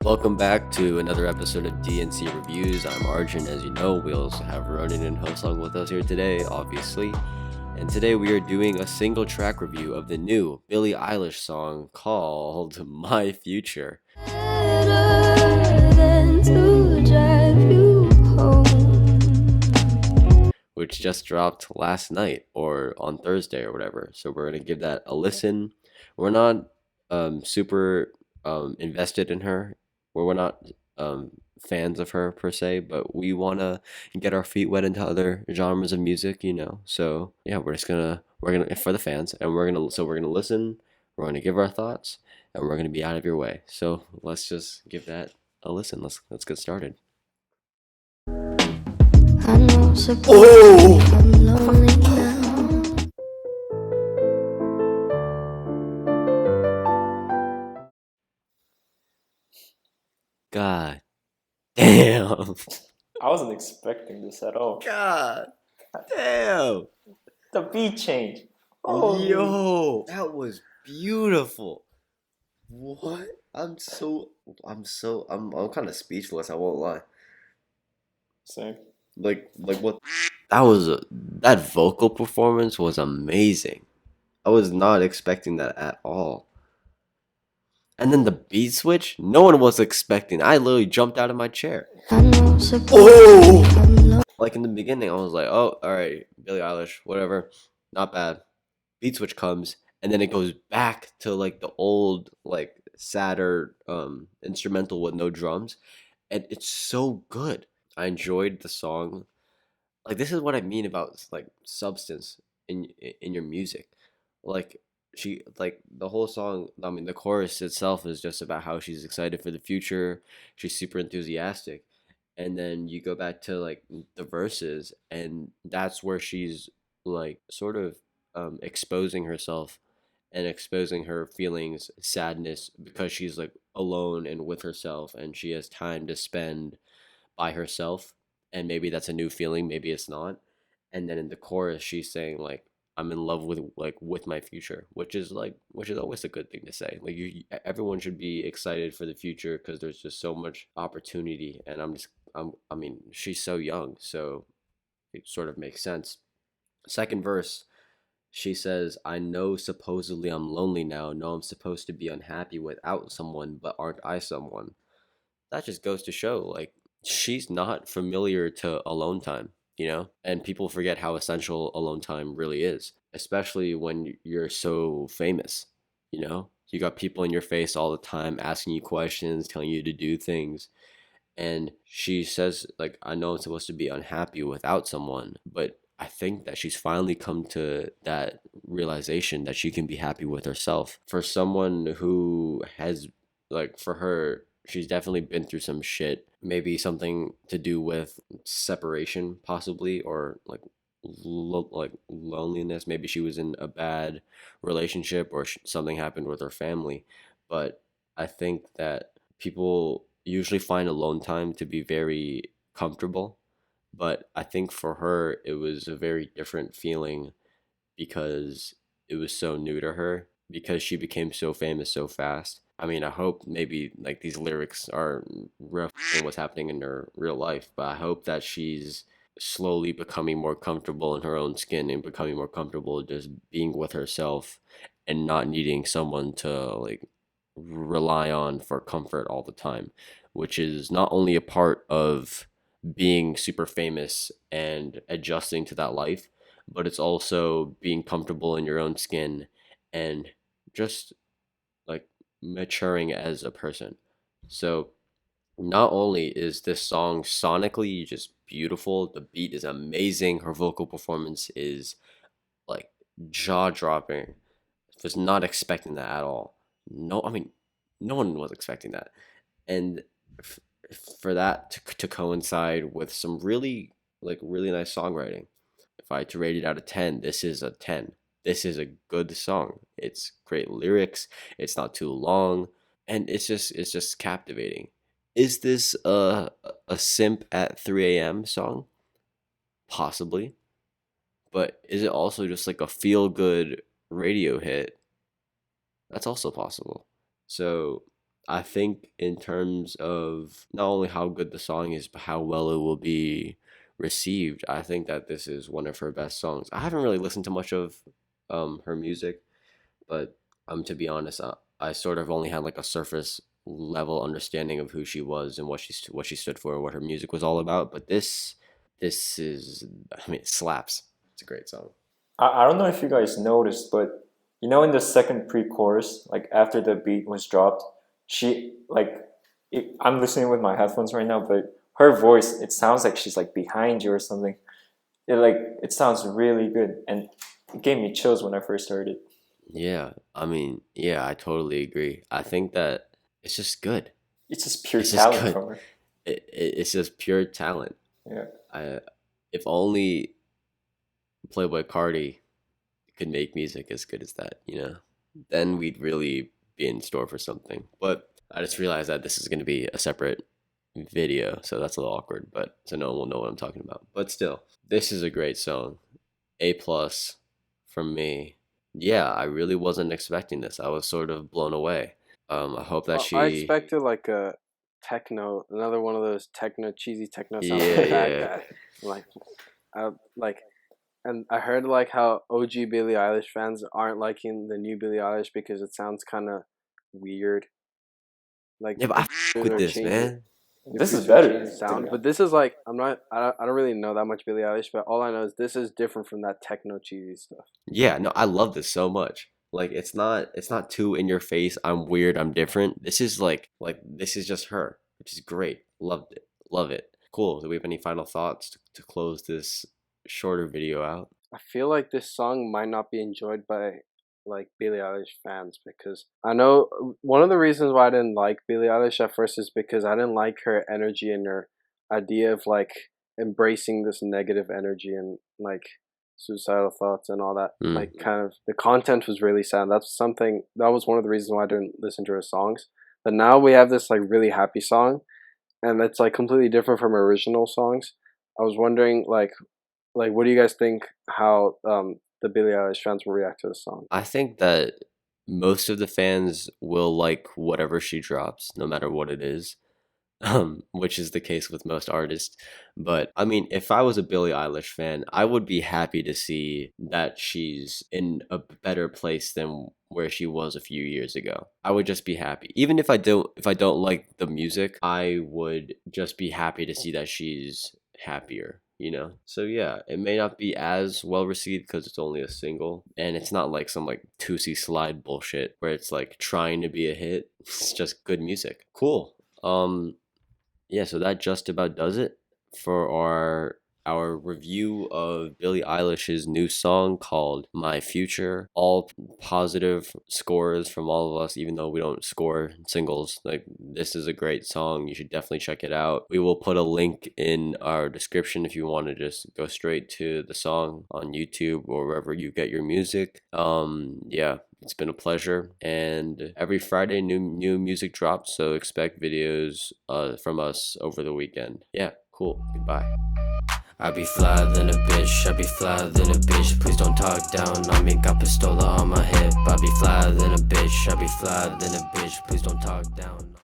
Welcome back to another episode of DNC Reviews. I'm Arjun, as you know. We also have Ronan and Hosong with us here today, obviously. And today we are doing a single track review of the new Billie Eilish song called My Future, than to drive you home, which just dropped last night or on Thursday or whatever. So we're going to give that a listen. We're not super invested in her. We're not fans of her per se, but we want to get our feet wet into other genres of music. So yeah, we're gonna for the fans, and we're gonna listen. We're gonna give our thoughts, and we're gonna be out of your way. So let's just give that a listen. Let's get started. Oh! God damn. I wasn't expecting this at all. God damn. The beat change. Holy. Yo, that was beautiful. What? I'm kind of speechless, I won't lie. Same. Like what? That vocal performance was amazing. I was not expecting that at all. And then the beat switch, no one was expecting. I literally jumped out of my chair. Oh! Like in the beginning, I was like, oh, all right, Billie Eilish, whatever, not bad. Beat switch comes, and then it goes back to like the old, like sadder instrumental with no drums, and it's so good. I enjoyed the song. Like this is what I mean about like substance in your music. Like the whole song, I mean the chorus itself is just about how she's excited for the future. She's super enthusiastic. And then you go back to like the verses, and that's where she's like sort of exposing herself and exposing her feelings, sadness, because she's like alone and with herself, and she has time to spend by herself. And maybe that's a new feeling, maybe it's not. And then in the chorus she's saying like, I'm in love with my future, which is always a good thing to say. Like everyone should be excited for the future because there's just so much opportunity. And I mean, she's so young, so it sort of makes sense. Second verse, she says, I know supposedly I'm lonely now. Know I'm supposed to be unhappy without someone, but aren't I someone? That just goes to show, like, she's not familiar to alone time. And people forget how essential alone time really is, especially when you're so famous. You got people in your face all the time asking you questions, telling you to do things. And she says, like, I know I'm supposed to be unhappy without someone, but I think that she's finally come to that realization that she can be happy with herself. For someone who has, like, for her, she's definitely been through some shit. Maybe something to do with separation, possibly, or like loneliness. Maybe she was in a bad relationship, or something happened with her family. But I think that people usually find alone time to be very comfortable. But I think for her, it was a very different feeling because it was so new to her, because she became so famous so fast. I mean, I hope maybe like these lyrics are reflecting what's happening in her real life, but I hope that she's slowly becoming more comfortable in her own skin and becoming more comfortable just being with herself and not needing someone to like rely on for comfort all the time, which is not only a part of being super famous and adjusting to that life, but it's also being comfortable in your own skin and just like maturing as a person. So not only is this song sonically just beautiful, the beat is amazing, her vocal performance is like jaw dropping. Was not expecting that at all. No, I mean, no one was expecting that. And f- for that to coincide with some really nice songwriting. If I had to rate it out of 10, this is a 10. This is a good song. It's great lyrics, it's not too long, and it's just captivating. Is this a simp at 3 a.m. song? Possibly. But is it also just like a feel good radio hit? That's also possible. So I think in terms of not only how good the song is, but how well it will be received, I think that this is one of her best songs. I haven't really listened to much of her music, but to be honest, I sort of only had like a surface level understanding of who she was and what she stood for and what her music was all about. But this is, I mean, it slaps. It's a great song. I don't know if you guys noticed, but you know, in the second pre-chorus, like after the beat was dropped, she like I'm listening with my headphones right now, but her voice, it sounds like she's like behind you or something. It sounds really good, and it gave me chills when I first heard it. Yeah, I mean, yeah, I totally agree. I think that it's just good. It's just pure It's just talent good. from her. It's just pure talent. Yeah. I if only Playboy Cardi could make music as good as that, then we'd really be in store for something. But I just realized that this is going to be a separate video, so that's a little awkward. But so no one will know what I'm talking about. But still, this is a great song. A plus from me. Yeah, I really wasn't expecting this. I was sort of blown away. I hope that I she. expected like a techno, another one of those cheesy techno sounds Yeah, like that yeah. guy. Like, like, and I heard like how OG Billie Eilish fans aren't liking the new Billie Eilish because it sounds kind of weird. Like Yeah, but I the fuck features with are this, changing. man. The This is features are better, changing to be sound, honest. but this is like I don't really know that much Billie Eilish, but all I know is this is different from that techno cheesy stuff. Yeah, no, I love this so much. Like it's not too in your face. I'm weird, I'm different. This is like this is just her, which is great. Loved it. Love it. Cool. Do we have any final thoughts to close this shorter video out? I feel like this song might not be enjoyed by like Billie Eilish fans because I know one of the reasons why I didn't like Billie Eilish at first is because I didn't like her energy and her idea of like embracing this negative energy and like suicidal thoughts and all that. Mm. Like kind of the content was really sad. That was one of the reasons why I didn't listen to her songs. But now we have this like really happy song and it's like completely different from her original songs. I was wondering like, what do you guys think? How the Billie Eilish fans will react to this song? I think that most of the fans will like whatever she drops, no matter what it is. Which is the case with most artists. But I mean, if I was a Billie Eilish fan, I would be happy to see that she's in a better place than where she was a few years ago. I would just be happy. Even if I don't like the music, I would just be happy to see that she's happier. So yeah, it may not be as well received because it's only a single and it's not like some like 2C slide bullshit where it's like trying to be a hit. It's just good music. Cool. Yeah, so that just about does it for our review of Billie Eilish's new song called My Future. All positive scores from all of us, even though we don't score singles. Like, this is a great song. You should definitely check it out. We will put a link in our description if you want to just go straight to the song on YouTube or wherever you get your music. Yeah. It's been a pleasure, and every Friday new music drops, so expect videos from us over the weekend. Yeah, cool. Goodbye. I be fly than a bitch, I be fly than a bitch. Please don't talk down on me, got pistola on my hip. I be fly than a bitch, I be fly than a bitch. Please don't talk down.